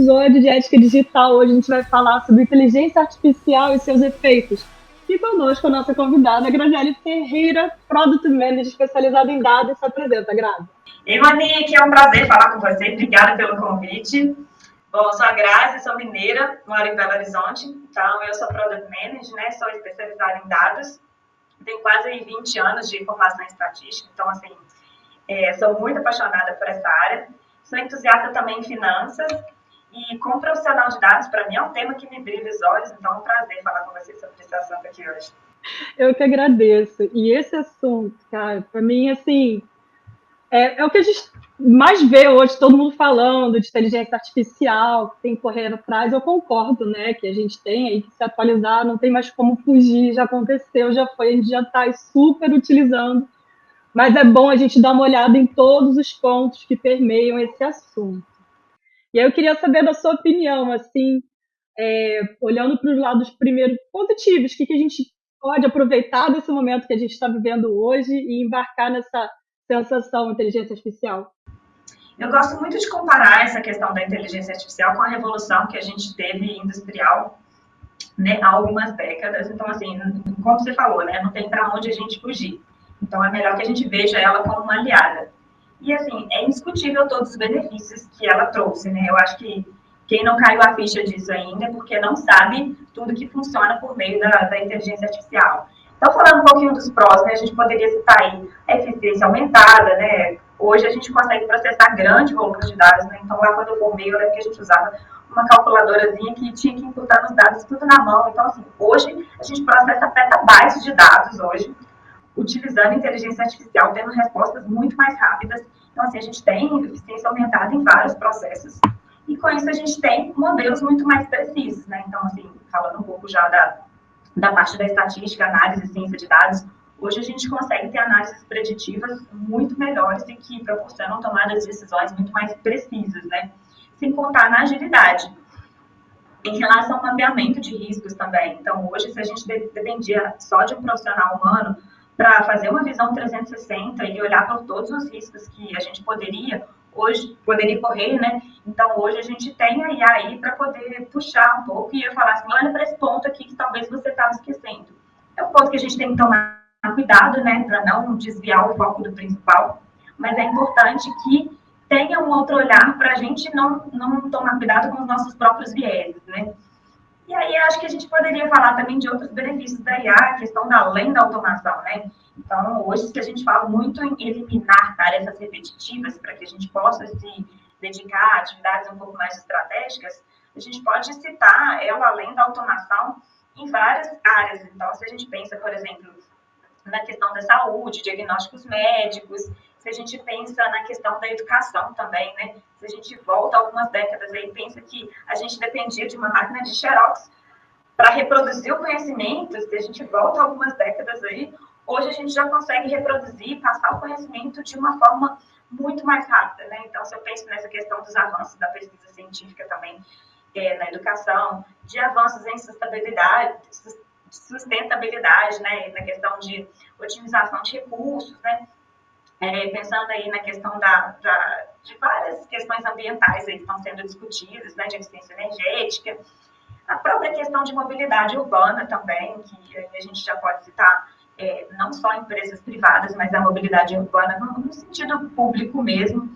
episódio de Ética Digital. Hoje a gente vai falar sobre inteligência artificial e seus efeitos. E conosco a nossa convidada, Graziele Ferreira, Product Manager especializada em dados. Se apresenta, Grazi. Ei, Monique, é um prazer falar com você. Obrigada pelo convite. Bom, sou a Grazi, sou mineira, moro em Belo Horizonte. Então, eu sou Product Manager, né? Sou especializada em dados. Tenho quase 20 anos de formação em estatística. Então, assim, sou muito apaixonada por essa área. Sou entusiasta também em finanças. E como profissional de dados, para mim é um tema que me brilha os olhos. Então, é um prazer falar com você sobre esse assunto aqui hoje. Eu que agradeço. E esse assunto, cara, para mim, assim, é o que a gente mais vê hoje, todo mundo falando de inteligência artificial, que tem que correr atrás. Eu concordo, né, que a gente tem aí que se atualizar, não tem mais como fugir, já aconteceu, já foi, a gente já está super utilizando. Mas é bom a gente dar uma olhada em todos os pontos que permeiam esse assunto. E aí eu queria saber da sua opinião, assim, olhando para os lados primeiro positivos, o que a gente pode aproveitar desse momento que a gente está vivendo hoje e embarcar nessa sensação inteligência artificial? Eu gosto muito de comparar essa questão da inteligência artificial com a revolução que a gente teve industrial, né, há algumas décadas. Então, assim, como você falou, né, não tem para onde a gente fugir. Então, é melhor que a gente veja ela como uma aliada. E, assim, é indiscutível todos os benefícios que ela trouxe, né? Eu acho que quem não caiu a ficha disso ainda é porque não sabe tudo que funciona por meio da inteligência artificial. Então, falando um pouquinho dos prós, né, a gente poderia citar aí a eficiência aumentada, né? Hoje a gente consegue processar grande volume de dados, né? Então, lá quando eu formei, eu lembro que a gente usava uma calculadorazinha que tinha que imputar os dados tudo na mão. Então, assim, hoje a gente processa petabytes de dados hoje, utilizando inteligência artificial, tendo respostas muito mais rápidas. Então, assim, a gente tem eficiência aumentada em vários processos. E com isso a gente tem modelos muito mais precisos, né? Então, assim, falando um pouco já da parte da estatística, análise, ciência de dados, hoje a gente consegue ter análises preditivas muito melhores e que proporcionam tomadas de decisões muito mais precisas, né? Sem contar na agilidade. Em relação ao mapeamento de riscos também. Então, hoje, se a gente dependia só de um profissional humano para fazer uma visão 360 e olhar por todos os riscos que a gente poderia correr, né? Então, hoje a gente tem a IA aí para poder puxar um pouco e eu falar assim, olha para esse ponto aqui que talvez você estava esquecendo. É um ponto que a gente tem que tomar cuidado, né, para não desviar o foco do principal, mas é importante que tenha um outro olhar para a gente não tomar cuidado com os nossos próprios vieses, né? E aí acho que a gente poderia falar também de outros benefícios da IA, a questão da além da automação, né? Então, hoje, se a gente fala muito em eliminar tarefas repetitivas para que a gente possa se dedicar a atividades um pouco mais estratégicas, a gente pode citar ela além da automação em várias áreas. Então, se a gente pensa, por exemplo, na questão da saúde, diagnósticos médicos, se a gente pensa na questão da educação também, né? Se a gente volta algumas décadas aí, pensa que a gente dependia de uma máquina de xerox para reproduzir o conhecimento, se a gente volta algumas décadas aí, hoje a gente já consegue reproduzir, passar o conhecimento de uma forma muito mais rápida, né? Então, se eu penso nessa questão dos avanços da pesquisa científica também, na educação, de avanços em sustentabilidade, né, na questão de otimização de recursos, né, pensando aí na questão de várias questões ambientais aí que estão sendo discutidas, né, de eficiência energética, a própria questão de mobilidade urbana também, que a gente já pode citar, não só empresas privadas, mas a mobilidade urbana no sentido público mesmo,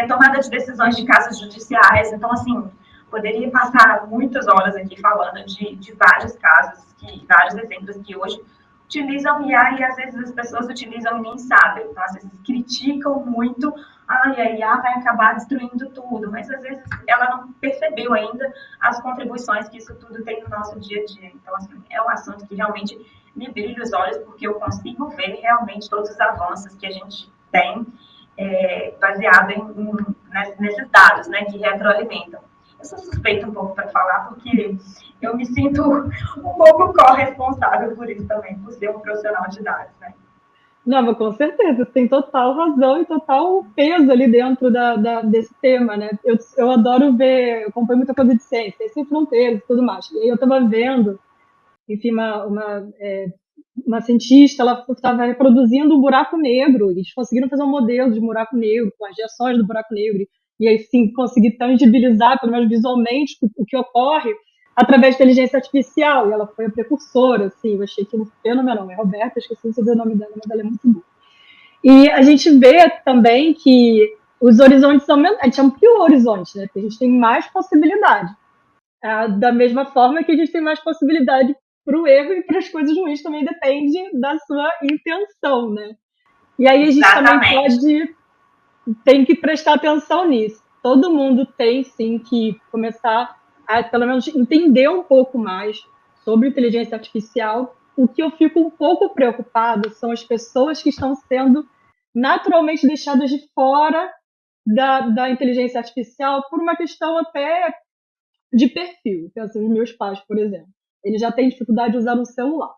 tomada de decisões de casos judiciais. Então, assim, poderia passar muitas horas aqui falando de vários casos, vários exemplos que hoje utilizam IA e às vezes as pessoas utilizam e nem sabem. Então, às vezes criticam muito, a IA vai acabar destruindo tudo, mas às vezes ela não percebeu ainda as contribuições que isso tudo tem no nosso dia a dia. Então, assim, é um assunto que realmente me brilha os olhos, porque eu consigo ver realmente todos os avanços que a gente tem baseado nesses dados, né, que retroalimentam. Eu sou suspeita um pouco para falar, porque eu me sinto um pouco corresponsável por isso também, por ser um profissional de dados, né? Não, mas com certeza, tem total razão e total peso ali dentro desse tema, né? Eu adoro ver, eu acompanho muita coisa de ciência, sem fronteiras e tudo mais. E aí eu estava vendo, enfim, uma cientista, ela estava reproduzindo um buraco negro, e eles conseguiram fazer um modelo de buraco negro, com as reações do buraco negro, e aí sim conseguir tangibilizar, pelo menos visualmente, o que ocorre através da inteligência artificial, e ela foi a precursora, assim, eu achei aquilo fenomenal. É Roberta, esqueci de dizer o nome dela, mas ela é muito boa. E a gente vê também que os horizontes aumentam, a gente ampliou o horizonte, né? Porque a gente tem mais possibilidade. Da mesma forma que a gente tem mais possibilidade para o erro e para as coisas ruins, também depende da sua intenção, né? E aí a gente também tem que prestar atenção nisso. Todo mundo tem, sim, que começar a, pelo menos, entender um pouco mais sobre inteligência artificial. O que eu fico um pouco preocupada são as pessoas que estão sendo naturalmente deixadas de fora da inteligência artificial por uma questão até de perfil. Penso nos meus pais, por exemplo. Eles já têm dificuldade de usar um celular.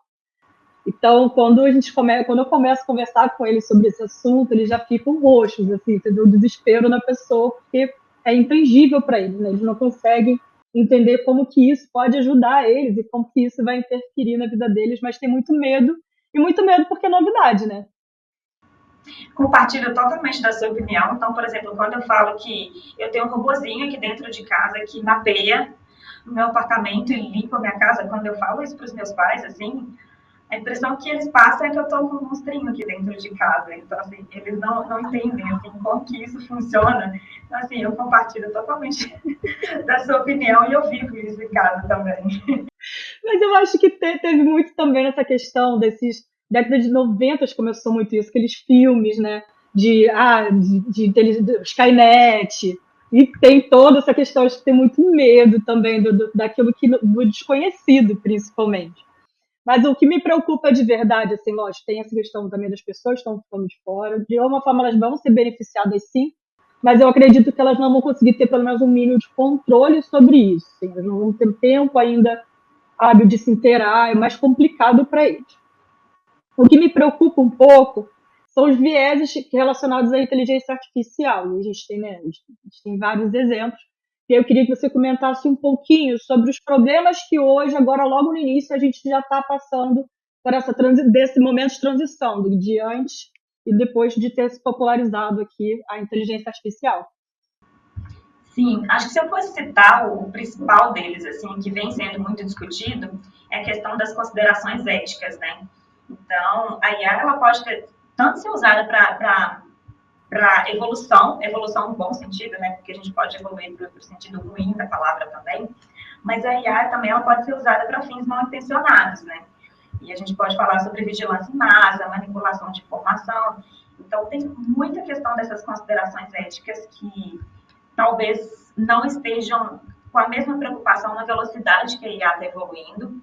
Então, quando eu começo a conversar com eles sobre esse assunto, eles já ficam roxos, assim, o desespero na pessoa, porque é intangível para eles, né? Eles não conseguem entender como que isso pode ajudar eles e como que isso vai interferir na vida deles, mas tem muito medo, e muito medo porque é novidade, né? Compartilho totalmente da sua opinião. Então, por exemplo, quando eu falo que eu tenho um robozinho aqui dentro de casa que mapeia o meu apartamento e limpa a minha casa, quando eu falo isso para os meus pais, assim, a impressão que eles passam é que eu estou com um monstrinho aqui dentro de casa. Então, assim, eles não entendem assim, como que isso funciona. Então, assim, eu compartilho totalmente da sua opinião e eu vivo isso em casa também. Mas eu acho que teve muito também nessa questão desses década de 90 começou muito isso, aqueles filmes, né, de Skynet, e tem toda essa questão de ter muito medo também daquilo do desconhecido, principalmente. Mas o que me preocupa de verdade, assim, lógico, tem essa questão também das pessoas que estão ficando de fora. De alguma forma, elas vão ser beneficiadas, sim, mas eu acredito que elas não vão conseguir ter pelo menos um mínimo de controle sobre isso. Assim. Elas não vão ter tempo ainda hábil de se inteirar, é mais complicado para eles. O que me preocupa um pouco são os vieses relacionados à inteligência artificial. E a gente tem, né, a gente tem vários exemplos. E eu queria que você comentasse um pouquinho sobre os problemas que hoje, agora logo no início, a gente já está passando por desse momento de transição, de antes e depois de ter se popularizado aqui a inteligência artificial. Sim, acho que se eu fosse citar o principal deles, assim, que vem sendo muito discutido, é a questão das considerações éticas, né? Então, a IA, ela pode ter, tanto ser usada para evolução no bom sentido, né? Porque a gente pode evoluir para o sentido ruim da palavra também, mas a IA também ela pode ser usada para fins mal intencionados, né? E a gente pode falar sobre vigilância em massa, manipulação de informação. Então, tem muita questão dessas considerações éticas que talvez não estejam com a mesma preocupação na velocidade que a IA está evoluindo.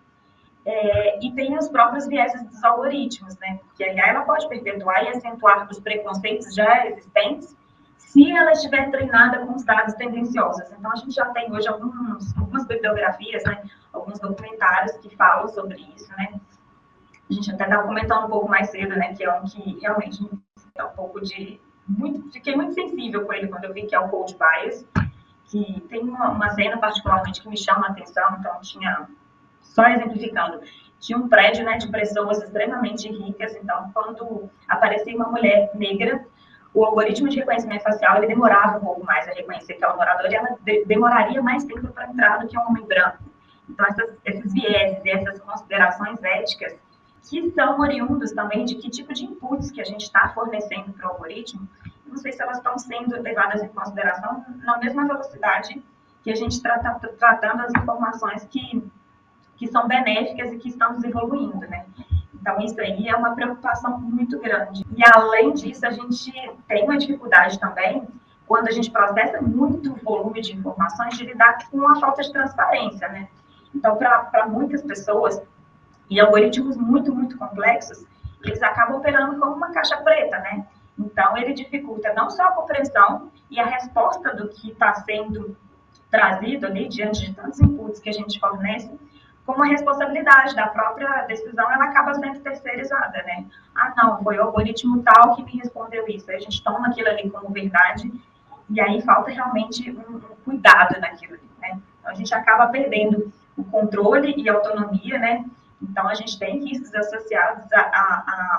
E tem os próprios vieses dos algoritmos, né? Porque a IA ela pode perpetuar e acentuar os preconceitos já existentes se ela estiver treinada com os dados tendenciosos. Então, a gente já tem hoje algumas bibliografias, né? Alguns documentários que falam sobre isso, né? A gente até estava comentando um pouco mais cedo, né? Que é um que realmente é um pouco de... fiquei muito sensível com ele quando eu vi que é o Code Bias, que tem uma cena particularmente que me chama a atenção, então tinha, só exemplificando, tinha um prédio, né, de pessoas extremamente ricas, então quando aparecia uma mulher negra, o algoritmo de reconhecimento facial, ele demorava um pouco mais a reconhecer aquela moradora e ela demoraria mais tempo para entrar do que um homem branco. Então esses vieses e essas considerações éticas, que são oriundos também de que tipo de inputs que a gente está fornecendo para o algoritmo, não sei se elas estão sendo levadas em consideração na mesma velocidade que a gente está tratando as informações que são benéficas e que estamos evoluindo, né? Então, isso aí é uma preocupação muito grande. E, além disso, a gente tem uma dificuldade também, quando a gente processa muito volume de informações, de lidar com a falta de transparência, né? Então, para muitas pessoas, e algoritmos muito, muito complexos, eles acabam operando como uma caixa preta, né? Então, ele dificulta não só a compreensão e a resposta do que está sendo trazido ali, diante de tantos inputs que a gente fornece, como a responsabilidade da própria decisão, ela acaba sendo terceirizada, né? Ah, não, foi o algoritmo tal que me respondeu isso. Aí a gente toma aquilo ali como verdade, e aí falta realmente um cuidado naquilo ali, né? Então, a gente acaba perdendo o controle e a autonomia, né? Então, a gente tem riscos associados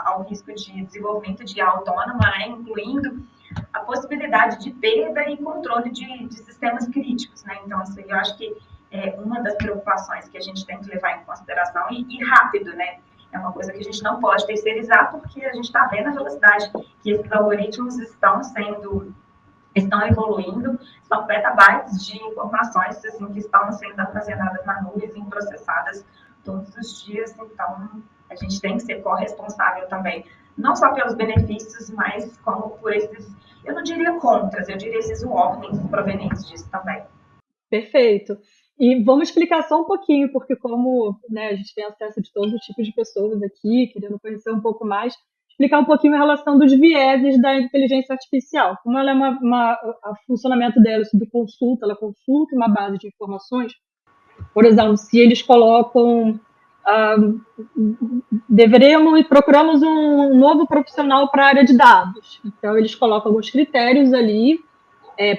ao risco de desenvolvimento de IA autônoma, né? Incluindo a possibilidade de perda e controle de sistemas críticos, né? Então, assim, eu acho que é uma das preocupações que a gente tem que levar em consideração e rápido, né? É uma coisa que a gente não pode terceirizar, porque a gente está vendo a velocidade que esses algoritmos estão evoluindo, são petabytes de informações assim, que estão sendo armazenadas na nuvem e processadas todos os dias, então a gente tem que ser corresponsável também, não só pelos benefícios, mas como por esses, eu não diria contras, eu diria esses warnings provenientes disso também. Perfeito. E vamos explicar só um pouquinho, porque como, né, a gente tem acesso de todos os tipos de pessoas aqui, querendo conhecer um pouco mais, explicar um pouquinho a relação dos vieses da inteligência artificial. Como ela é o funcionamento dela é sobre consulta, ela consulta uma base de informações. Por exemplo, se eles colocam deveríamos e procuramos um novo profissional para a área de dados. Então, eles colocam alguns critérios ali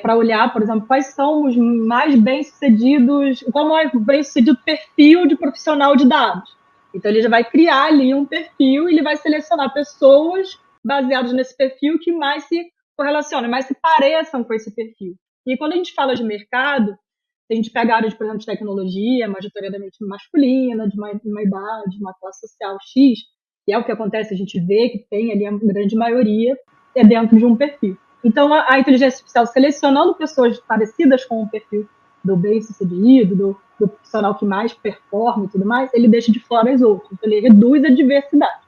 para olhar, por exemplo, quais são os mais bem-sucedidos, como é o bem-sucedido perfil de profissional de dados. Então, ele já vai criar ali um perfil e ele vai selecionar pessoas baseadas nesse perfil que mais se correlacionam, mais se pareçam com esse perfil. E quando a gente fala de mercado, se a gente pega áreas, por exemplo, de tecnologia, majoritariamente masculina, de uma idade, uma classe social X, e é o que acontece, a gente vê que tem ali a grande maioria, é dentro de um perfil. Então, a inteligência artificial selecionando pessoas parecidas com o perfil do bem-sucedido, do profissional que mais performa e tudo mais, ele deixa de fora as outras. Então, ele reduz a diversidade.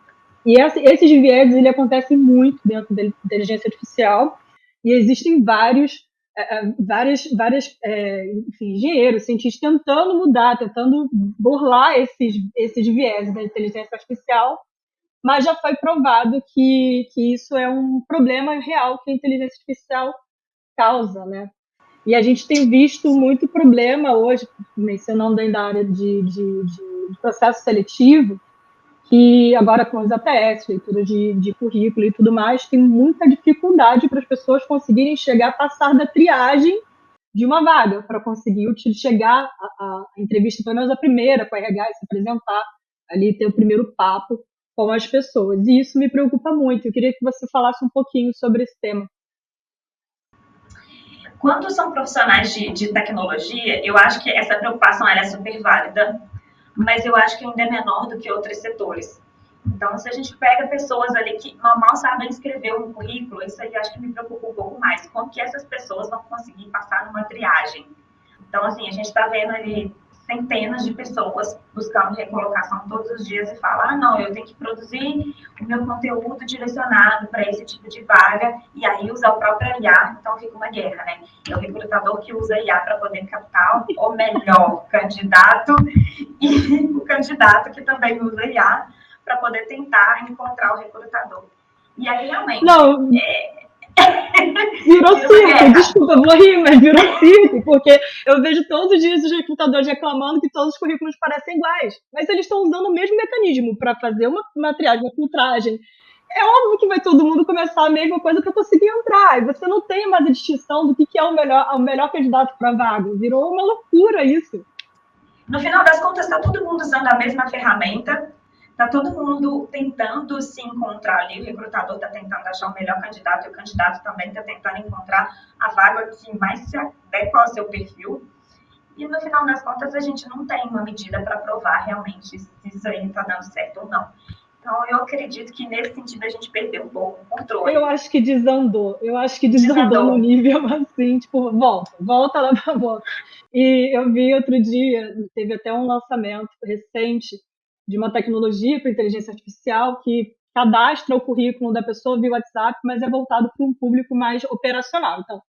E esses vieses, ele acontecem muito dentro da inteligência artificial e existem vários enfim, engenheiros, cientistas tentando mudar, tentando burlar esses vieses da inteligência artificial, mas já foi provado que isso é um problema real que a inteligência artificial causa, né? E a gente tem visto muito problema hoje, mencionando ainda a área de processo seletivo, que agora com os ATS, leitura de currículo e tudo mais, tem muita dificuldade para as pessoas conseguirem chegar, passar da triagem de uma vaga, para conseguir chegar à entrevista, pelo menos a primeira, com a RH, se apresentar, ali ter o primeiro papo com as pessoas. E isso me preocupa muito. Eu queria que você falasse um pouquinho sobre esse tema. Quando são profissionais de tecnologia, eu acho que essa preocupação é super válida, mas eu acho que ainda é menor do que outros setores. Então, se a gente pega pessoas ali que mal sabem escrever um currículo, isso aí acho que me preocupa um pouco mais. Como que essas pessoas vão conseguir passar numa triagem? Então, assim, a gente está vendo ali centenas de pessoas buscando recolocação todos os dias e falam, não, eu tenho que produzir o meu conteúdo direcionado para esse tipo de vaga, e aí usar o próprio IA, então fica uma guerra, né? É o recrutador que usa IA para poder captar o melhor candidato e o candidato que também usa IA para poder tentar encontrar o recrutador. E aí, realmente... Não, virou circo, desculpa, vou rir, mas virou circo, porque eu vejo todos os dias os recrutadores reclamando que todos os currículos parecem iguais, mas eles estão usando o mesmo mecanismo para fazer uma triagem, uma filtragem. É óbvio que vai todo mundo começar a mesma coisa para conseguir entrar, e você não tem mais a distinção do que é o melhor candidato para a vaga. Virou uma loucura isso. No final das contas, está todo mundo usando a mesma ferramenta, está todo mundo tentando se encontrar ali, o recrutador está tentando achar o melhor candidato e o candidato também está tentando encontrar a vaga que mais se adequa ao seu perfil. E no final das contas, a gente não tem uma medida para provar realmente se isso aí está dando certo ou não. Então, eu acredito que nesse sentido a gente perdeu um pouco o controle. Eu acho que desandou no nível assim, tipo, volta lá pra volta. E eu vi outro dia, teve até um lançamento recente de uma tecnologia para inteligência artificial que cadastra o currículo da pessoa via WhatsApp, mas é voltado para um público mais operacional. Então,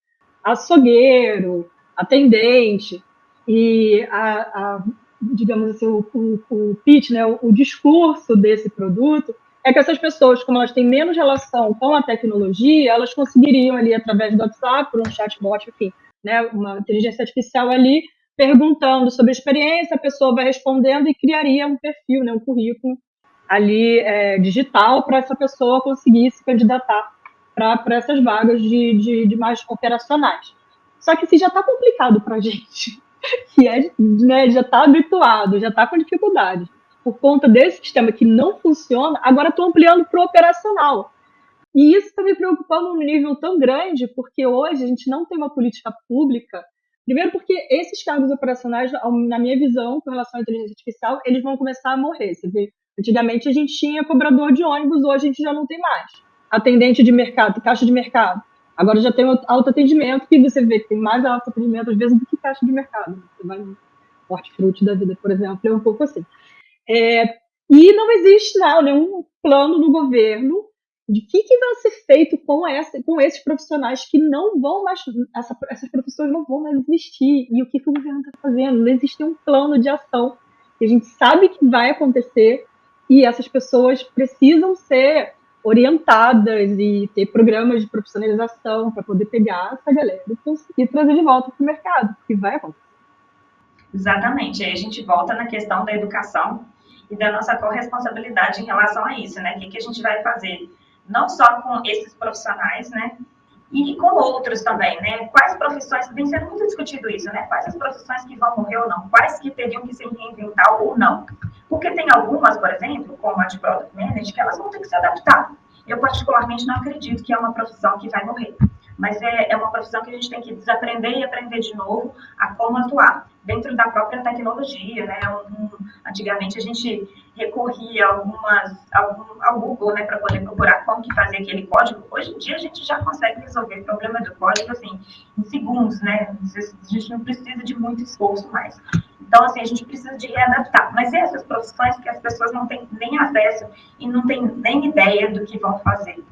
açougueiro, atendente, e digamos assim, o pitch, né, o discurso desse produto é que essas pessoas, como elas têm menos relação com a tecnologia, elas conseguiriam ali, através do WhatsApp, por um chatbot, enfim, né, uma inteligência artificial ali, perguntando sobre a experiência, a pessoa vai respondendo e criaria um perfil, né, um currículo ali digital para essa pessoa conseguir se candidatar para essas vagas de mais operacionais. Só que assim, já está complicado para a gente, que né, já está habituado, já está com dificuldade. Por conta desse sistema que não funciona, agora estou ampliando para o operacional. E isso está me preocupando num nível tão grande, porque hoje a gente não tem uma política pública. Primeiro porque esses cargos operacionais, na minha visão, com relação à inteligência artificial, eles vão começar a morrer. Você vê, antigamente a gente tinha cobrador de ônibus, hoje a gente já não tem mais. Atendente de mercado, caixa de mercado. Agora já tem autoatendimento, que você vê que tem mais autoatendimento, às vezes, do que caixa de mercado. Você vai no Hortifruti da vida, por exemplo, é um pouco assim. E não existe nenhum plano do governo de que vai ser feito com esses profissionais que não vão mais, essas profissões não vão mais existir. E o que o governo está fazendo? Não existe um plano de ação que a gente sabe que vai acontecer e essas pessoas precisam ser orientadas e ter programas de profissionalização para poder pegar essa galera e conseguir trazer de volta para o mercado, que vai acontecer. Exatamente. Aí a gente volta na questão da educação e da nossa corresponsabilidade em relação a isso, né? O que a gente vai fazer? Não só com esses profissionais, né? E com outros também, né? Quais profissões, vem sendo muito discutido isso, né? Quais as profissões que vão morrer ou não? Quais que teriam que se reinventar ou não? Porque tem algumas, por exemplo, como a de Product Manager, que elas vão ter que se adaptar. Eu, particularmente, não acredito que é uma profissão que vai morrer. Mas é uma profissão que a gente tem que desaprender e aprender de novo a como atuar dentro da própria tecnologia, né? Antigamente a gente recorria ao Google, né, para poder procurar como que fazer aquele código. Hoje em dia a gente já consegue resolver o problema do código assim em segundos, né? A gente não precisa de muito esforço mais. Então, assim, a gente precisa de readaptar. Mas essas profissões que as pessoas não têm nem acesso e não têm nem ideia do que vão fazer,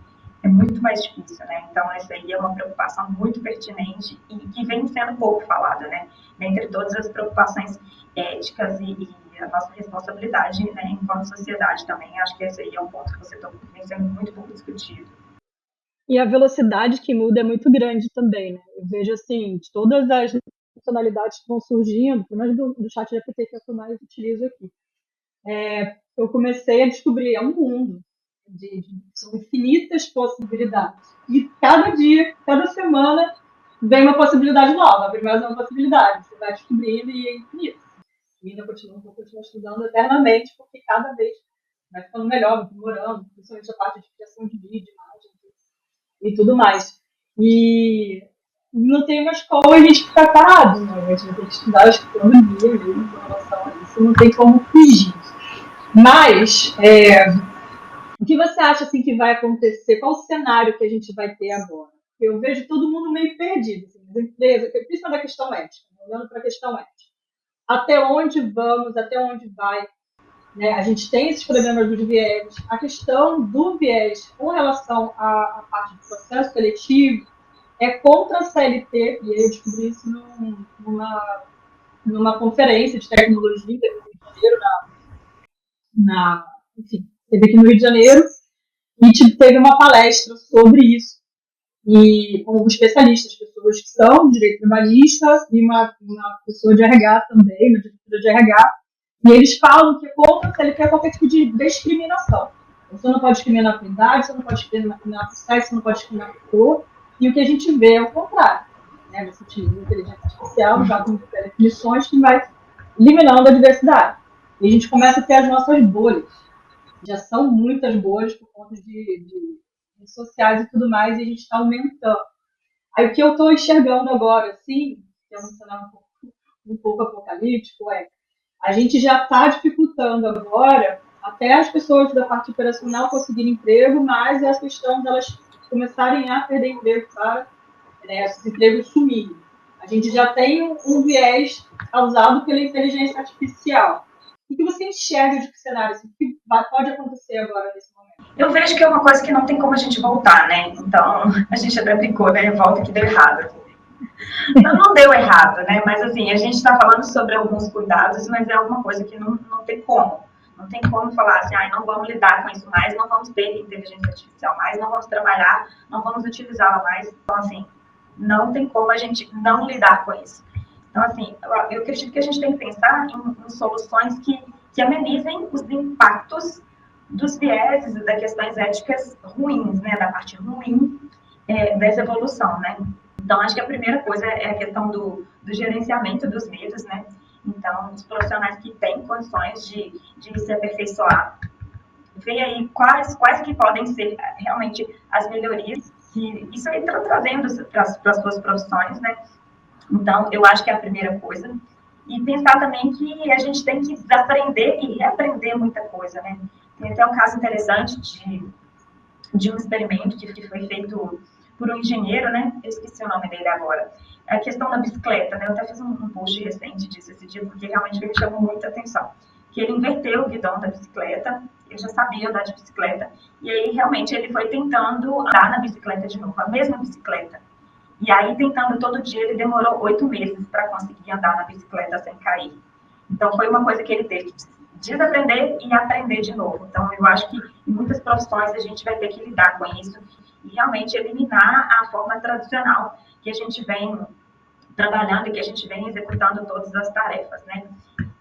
é muito mais difícil, né? Então, essa aí é uma preocupação muito pertinente e que vem sendo pouco falada, né? Dentre todas as preocupações éticas e a nossa responsabilidade, né, enquanto sociedade também. Acho que esse aí é um ponto que você vem sendo muito pouco discutido. E a velocidade que muda é muito grande também, né? Eu vejo, assim, de todas as funcionalidades que vão surgindo, pelo menos do chat GPT, que é o que eu mais utilizo aqui, eu comecei a descobrir, um mundo são infinitas possibilidades. E cada dia, cada semana, vem uma possibilidade nova, vem mais uma possibilidade. Você vai descobrindo e é infinito. E ainda vou continuar estudando eternamente, porque cada vez vai ficando melhor, vai aprimorando, principalmente a parte de criação de vídeo, imagem e tudo mais. E não tem mais como a gente ficar parado, né? A gente vai ter que estudar todo dia mesmo com relação a isso, não tem como fugir. Mas, o que você acha assim, que vai acontecer? Qual o cenário que a gente vai ter agora? Eu vejo todo mundo meio perdido, assim, as empresas, principalmente da questão ética, olhando para a questão ética. Até onde vamos, até onde vai? Né? A gente tem esses problemas dos viés. A questão do viés com relação à parte do processo seletivo é contra a CLT, e eu descobri isso numa conferência de tecnologia que teve no Rio de Janeiro, enfim, teve aqui no Rio de Janeiro, e teve uma palestra sobre isso, e com especialistas, pessoas que são de direito trabalhista, e uma pessoa de RH também, uma diretora de RH, e eles falam que contra a CLT qualquer tipo de discriminação. Você não pode discriminar por idade, você não pode discriminar por sexo, você não pode discriminar por cor, e o que a gente vê é o contrário. Né? Você utiliza a inteligência artificial, já com definições que vai eliminando a diversidade. E a gente começa a ter as nossas bolhas. Já são muitas bolhas por conta de sociais e tudo mais, e a gente está aumentando. Aí o que eu estou enxergando agora, assim, que é um cenário um pouco apocalíptico, a gente já está dificultando agora até as pessoas da parte operacional conseguirem emprego, mas a questão delas começarem a perder emprego para esses empregos sumirem. A gente já tem um viés causado pela inteligência artificial. O que você enxerga de cenário? Assim, o que pode acontecer agora nesse momento? Eu vejo que é uma coisa que não tem como a gente voltar, né? Então, a gente até brincou, né? Volta que deu errado. Não deu errado, né? Mas, assim, a gente está falando sobre alguns cuidados, mas é alguma coisa que não tem como. Não tem como falar assim, não vamos lidar com isso mais, não vamos ter inteligência artificial mais, não vamos trabalhar, não vamos utilizá-la mais. Então, assim, não tem como a gente não lidar com isso. Então, assim, eu acredito que a gente tem que pensar em soluções que amenizem os impactos dos vieses e das questões éticas ruins, né? Da parte ruim dessa evolução, né? Então, acho que a primeira coisa é a questão do gerenciamento dos medos, né? Então, os profissionais que têm condições de se aperfeiçoar ver aí quais que podem ser realmente as melhorias que isso aí está trazendo para as suas profissões, né? Então, eu acho que é a primeira coisa. E pensar também que a gente tem que desaprender e reaprender muita coisa, né? Tem até um caso interessante de um experimento que foi feito por um engenheiro, né? Eu esqueci o nome dele agora. A questão da bicicleta, né? Eu até fiz um post recente disso esse dia, porque realmente me chamou muita atenção. Que ele inverteu o guidão da bicicleta, eu já sabia andar de bicicleta, e aí realmente ele foi tentando andar na bicicleta de novo, a mesma bicicleta. E aí, tentando todo dia, ele demorou 8 meses para conseguir andar na bicicleta sem cair. Então, foi uma coisa que ele teve que desaprender e aprender de novo. Então, eu acho que em muitas profissões a gente vai ter que lidar com isso e realmente eliminar a forma tradicional que a gente vem trabalhando e que a gente vem executando todas as tarefas, né?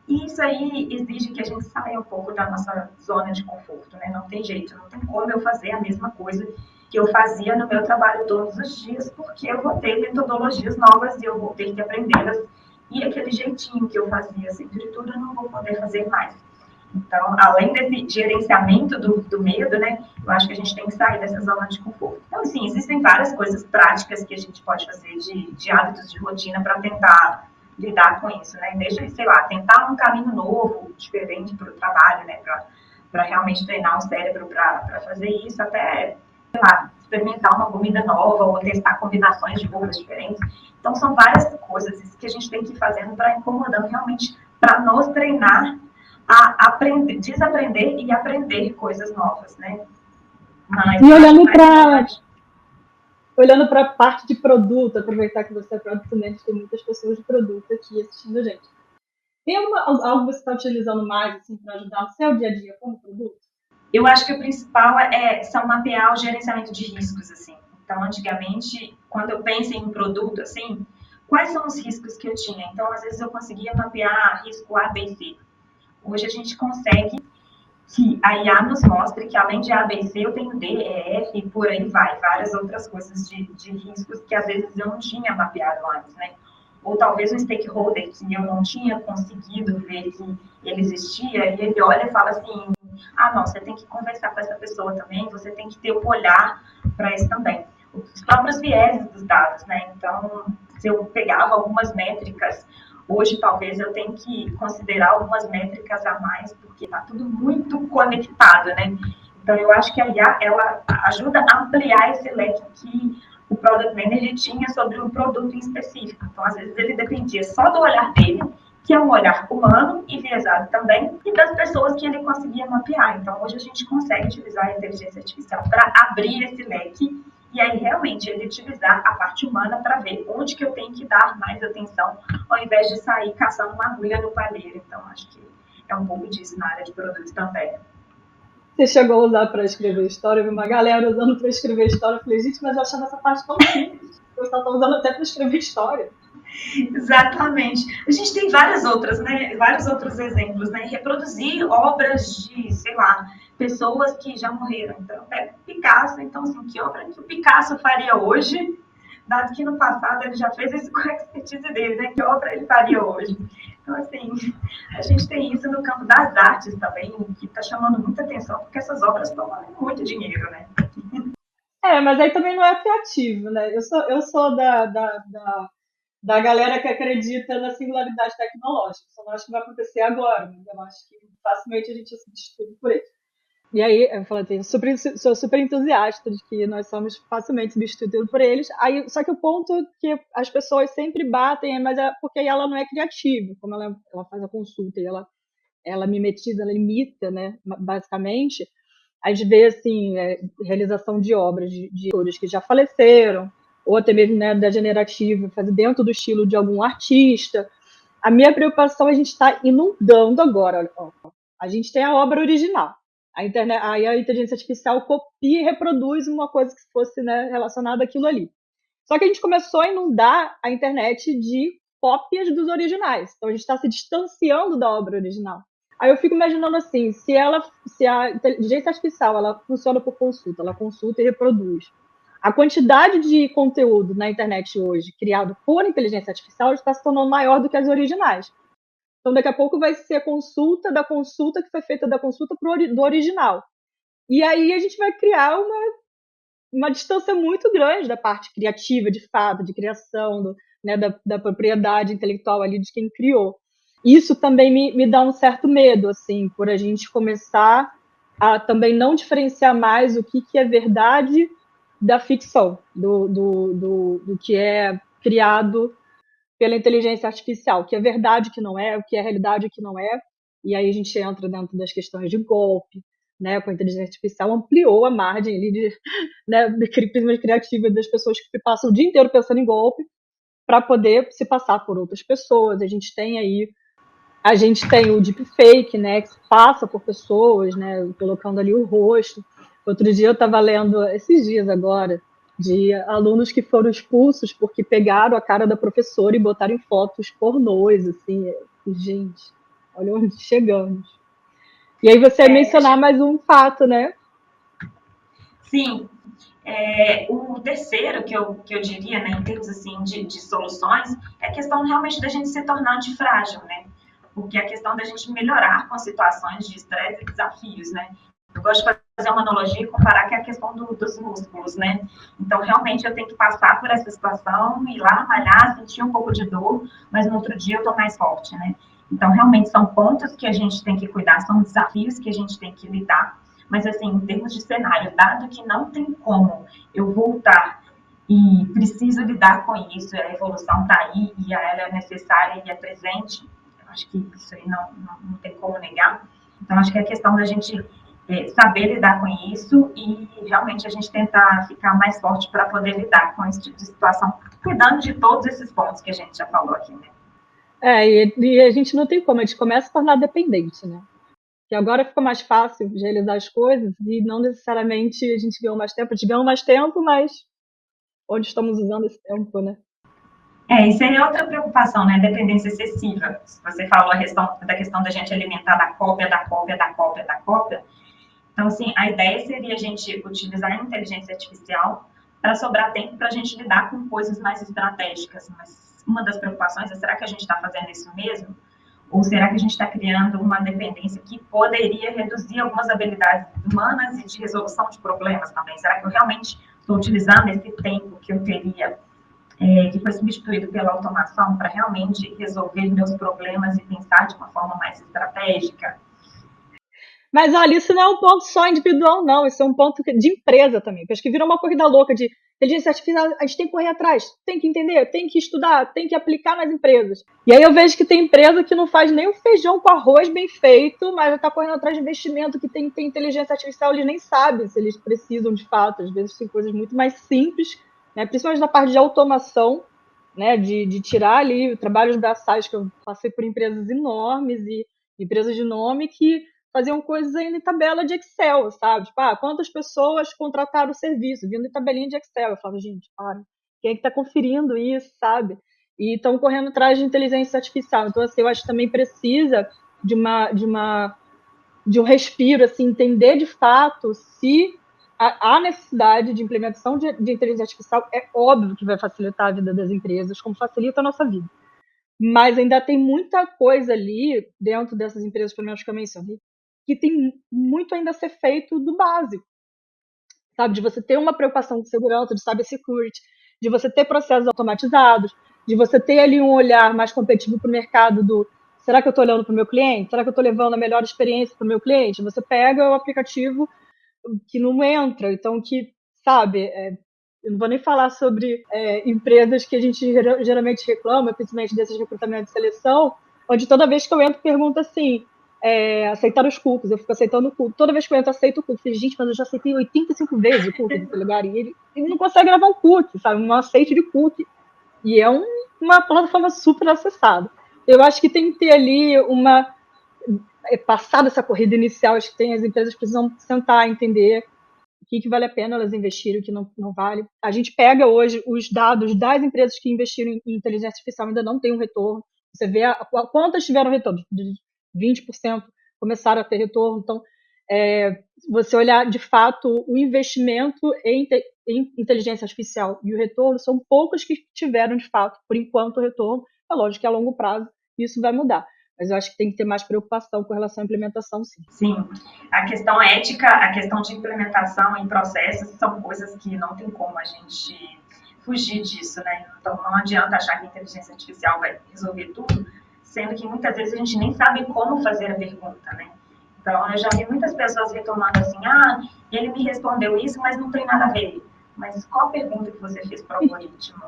E isso aí exige que a gente saia um pouco da nossa zona de conforto, né? Não tem jeito, não tem como eu fazer a mesma coisa que eu fazia no meu trabalho todos os dias, porque eu vou ter metodologias novas e eu vou ter que aprendê-las. E aquele jeitinho que eu fazia sempre tudo, eu não vou poder fazer mais. Então, além desse gerenciamento do medo, né, eu acho que a gente tem que sair dessa zona de conforto. Então, assim, existem várias coisas práticas que a gente pode fazer de hábitos de rotina para tentar lidar com isso, né? Desde, sei lá, tentar um caminho novo, diferente para o trabalho, né? Para realmente treinar o cérebro para fazer isso, até, sei lá, experimentar uma comida nova ou testar combinações de roupas diferentes. Então, são várias coisas que a gente tem que ir fazendo para incomodando realmente para nos treinar a aprender, desaprender e aprender coisas novas, né? Mas e olhando para a parte de produto, aproveitar que você é produto, né? Tem muitas pessoas de produto aqui assistindo a gente. Tem algo que você está utilizando mais assim, para ajudar no seu dia a dia como produto? Eu acho que o principal são mapear o gerenciamento de riscos, assim. Então, antigamente, quando eu penso em um produto, assim, quais são os riscos que eu tinha? Então, às vezes eu conseguia mapear risco A, B e C. Hoje a gente consegue que a IA nos mostre que além de A, B, C, eu tenho D, E, F e por aí vai, várias outras coisas de riscos que às vezes eu não tinha mapeado antes, né? Ou talvez um stakeholder que eu não tinha conseguido ver que ele existia, e ele olha e fala assim, não, você tem que conversar com essa pessoa também, você tem que ter um olhar para isso também. Os próprios vieses dos dados, né? Então, se eu pegava algumas métricas, hoje talvez eu tenha que considerar algumas métricas a mais, porque está tudo muito conectado, né? Então, eu acho que a IA, ela ajuda a ampliar esse leque que o Product Manager tinha sobre um produto em específico. Então, às vezes, ele dependia só do olhar dele, que é um olhar humano e viesado também, e das pessoas que ele conseguia mapear. Então, hoje a gente consegue utilizar a inteligência artificial para abrir esse leque e aí realmente ele utilizar a parte humana para ver onde que eu tenho que dar mais atenção, ao invés de sair caçando uma agulha no palheiro. Então, acho que é um pouco disso na área de produtos também. Você chegou a usar para escrever história, eu vi uma galera usando para escrever história, eu falei, gente, mas eu achava essa parte tão simples, o pessoal está usando até para escrever história. Exatamente. A gente tem várias outras, né? Vários outros exemplos, né? Reproduzir obras de, sei lá, pessoas que já morreram. Então, Picasso, então, assim, que obra que o Picasso faria hoje, dado que no passado ele já fez isso com a expertise dele, né? Que obra ele faria hoje? Então, assim, a gente tem isso no campo das artes também, que está chamando muita atenção, porque essas obras estão valendo muito dinheiro, né? Mas aí também não é criativo, né? Eu sou da galera que acredita na singularidade tecnológica. Só não acho que vai acontecer agora, mas eu acho que facilmente a gente se substitui por isso. E aí, eu falei assim, sou super entusiasta de que nós somos facilmente substituídos por eles. Aí, só que o ponto que as pessoas sempre batem mas é porque ela não é criativa, como ela faz a consulta e ela mimetiza, ela imita, né, basicamente. A gente vê assim, realização de obras de autores que já faleceram, ou até mesmo, né, da generativa, fazer dentro do estilo de algum artista. A minha preocupação é a gente estar inundando agora. Ó, a gente tem a obra original. A inteligência artificial copia e reproduz uma coisa que fosse, né, relacionada àquilo ali. Só que a gente começou a inundar a internet de cópias dos originais. Então a gente está se distanciando da obra original. Aí eu fico imaginando assim, se a inteligência artificial ela funciona por consulta, ela consulta e reproduz. A quantidade de conteúdo na internet hoje criado por inteligência artificial está se tornando maior do que as originais. Então, daqui a pouco vai ser consulta da consulta que foi feita da consulta do original. E aí a gente vai criar uma distância muito grande da parte criativa, de fato, de criação, né, da propriedade intelectual ali de quem criou. Isso também me dá um certo medo, assim, por a gente começar a também não diferenciar mais o que é verdade da ficção, do que é criado pela inteligência artificial, o que é verdade, o que não é, o que é realidade, o que não é. E aí a gente entra dentro das questões de golpe, né, com a inteligência artificial, ampliou a margem ali de crimes criativas das pessoas que passam o dia inteiro pensando em golpe para poder se passar por outras pessoas. A gente tem o deepfake, né, que passa por pessoas, né, colocando ali o rosto. Outro dia eu estava lendo, esses dias agora, de alunos que foram expulsos porque pegaram a cara da professora e botaram em fotos pornôs, assim. Gente, olha onde chegamos. E aí você mencionar mais um fato, né? Sim. O terceiro que eu diria, né, em termos assim, de soluções, é a questão realmente da gente se tornar antifrágil, né? Porque é a questão da gente melhorar com situações de estresse e desafios, né? Eu gosto de fazer uma analogia e comparar que é a questão dos músculos, né? Então, realmente, eu tenho que passar por essa situação, ir lá, malhar, sentir um pouco de dor, mas no outro dia eu tô mais forte, né? Então, realmente, são pontos que a gente tem que cuidar, são desafios que a gente tem que lidar. Mas, assim, em termos de cenário, dado que não tem como eu voltar e preciso lidar com isso, a evolução está aí e ela é necessária e é presente, eu acho que isso aí não tem como negar. Então, acho que é a questão da gente saber lidar com isso e realmente a gente tentar ficar mais forte para poder lidar com esse tipo de situação, cuidando de todos esses pontos que a gente já falou aqui, né? E a gente não tem como, a gente começa a tornar dependente, né? Que agora fica mais fácil de realizar as coisas e não necessariamente a gente ganhou mais tempo. A gente ganhou mais tempo, mas onde estamos usando esse tempo, né? Isso aí é outra preocupação, né? Dependência excessiva. Você falou da questão da gente alimentar da cópia, da cópia, da cópia, da cópia. Então, assim, a ideia seria a gente utilizar a inteligência artificial para sobrar tempo para a gente lidar com coisas mais estratégicas. Mas uma das preocupações é, será que a gente está fazendo isso mesmo? Ou será que a gente está criando uma dependência que poderia reduzir algumas habilidades humanas e de resolução de problemas também? Será que eu realmente estou utilizando esse tempo que eu teria, que foi substituído pela automação, para realmente resolver meus problemas e pensar de uma forma mais estratégica? Mas olha, isso não é um ponto só individual, não. Isso é um ponto de empresa também. Porque acho que virou uma corrida louca de inteligência artificial. A gente tem que correr atrás, tem que entender, tem que estudar, tem que aplicar nas empresas. E aí eu vejo que tem empresa que não faz nem o feijão com arroz bem feito, mas já está correndo atrás de investimento que tem inteligência artificial. Eles nem sabem se eles precisam de fato. Às vezes tem coisas muito mais simples, né? Principalmente na parte de automação, né? De tirar ali trabalhos braçais, que eu passei por empresas enormes e empresas de nome que faziam coisas ainda em tabela de Excel, sabe? Tipo, quantas pessoas contrataram o serviço, vindo em tabelinha de Excel. Eu falava, gente, para, quem é que está conferindo isso, sabe? E estão correndo atrás de inteligência artificial. Então, assim, eu acho que também precisa de um respiro, assim, entender de fato se há necessidade de implementação de inteligência artificial. É óbvio que vai facilitar a vida das empresas, como facilita a nossa vida. Mas ainda tem muita coisa ali dentro dessas empresas, pelo menos que eu mencionei, que tem muito ainda a ser feito do básico, sabe? De você ter uma preocupação de segurança, de cybersecurity, de você ter processos automatizados, de você ter ali um olhar mais competitivo para o mercado do será que eu estou olhando para o meu cliente? Será que eu estou levando a melhor experiência para o meu cliente? Você pega o aplicativo que não entra, então que, sabe, eu não vou nem falar sobre empresas que a gente geralmente reclama, principalmente desses recrutamentos de seleção, onde toda vez que eu entro, pergunta assim, aceitar os cookies, eu fico aceitando o cookie. Toda vez que eu entro, aceito o cookie. Eu falei, gente, mas eu já aceitei 85 vezes o cookie nesse lugar, e ele não consegue gravar um cookie, sabe, um aceite de cookie. E é uma plataforma super acessada. Eu acho que tem que ter ali passada essa corrida inicial, acho que as empresas precisam sentar, entender o que vale a pena elas investirem, o que não vale. A gente pega hoje os dados das empresas que investiram em inteligência artificial, ainda não tem um retorno. Você vê quantas tiveram retorno, de 20% começaram a ter retorno. Então, você olhar de fato o investimento em inteligência artificial e o retorno, são poucas que tiveram de fato, por enquanto, o retorno. É lógico que a longo prazo isso vai mudar. Mas eu acho que tem que ter mais preocupação com relação à implementação, sim. Sim, a questão ética, a questão de implementação em processos são coisas que não tem como a gente fugir disso, né? Então não adianta achar que a inteligência artificial vai resolver tudo, sendo que muitas vezes a gente nem sabe como fazer a pergunta, né? Então eu já vi muitas pessoas retomando assim, ele me respondeu isso, mas não tem nada a ver. Mas qual a pergunta que você fez para o algoritmo?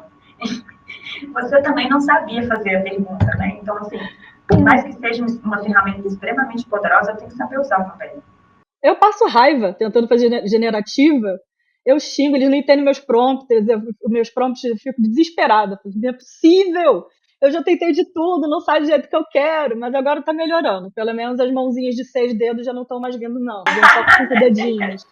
Você também não sabia fazer a pergunta, né? Então, assim, por mais que seja uma ferramenta extremamente poderosa, eu tenho que saber usar também. Eu passo raiva tentando fazer generativa, eu xingo, eles não entendem meus prompts, eu fico desesperada. Não é possível! Eu já tentei de tudo, não sai do jeito que eu quero, mas agora tá melhorando. Pelo menos as mãozinhas de 6 dedos já não estão mais vindo, não. Vem só com 5 dedinhos.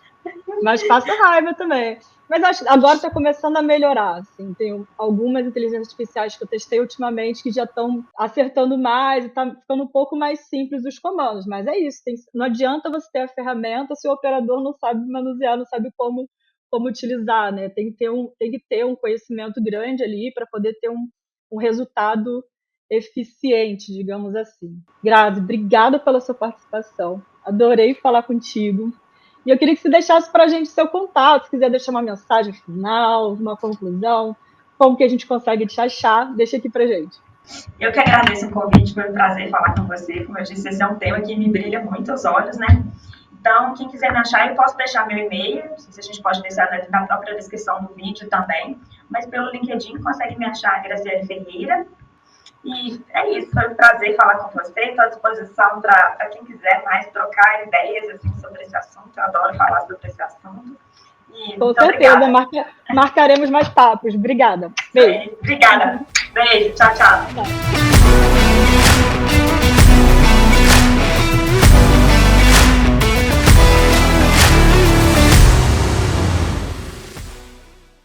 Mas passo raiva também. Mas acho, agora está começando a melhorar. Assim. Tem algumas inteligências artificiais que eu testei ultimamente que já estão acertando mais, está ficando um pouco mais simples os comandos. Mas é isso, não adianta você ter a ferramenta se o operador não sabe manusear, não sabe como utilizar. Né? Tem que ter um conhecimento grande ali para poder ter um resultado eficiente, digamos assim. Grazi, obrigada pela sua participação. Adorei falar contigo. E eu queria que você deixasse para a gente seu contato, se quiser deixar uma mensagem final, uma conclusão, como que a gente consegue te achar, deixa aqui para a gente. Eu que agradeço o convite, foi um prazer falar com você. Como eu disse, esse é um tema que me brilha muito os olhos, né? Então, quem quiser me achar, eu posso deixar meu e-mail, não sei se a gente pode deixar na própria descrição do vídeo também, mas pelo LinkedIn consegue me achar, Graziele Ferreira. E é isso, foi um prazer falar com você, estou à disposição para quem quiser mais trocar ideias assim, sobre esse assunto, eu adoro falar sobre esse assunto. E com certeza, marcaremos mais papos. Obrigada. Beijo. Obrigada. Beijo, tchau, tchau.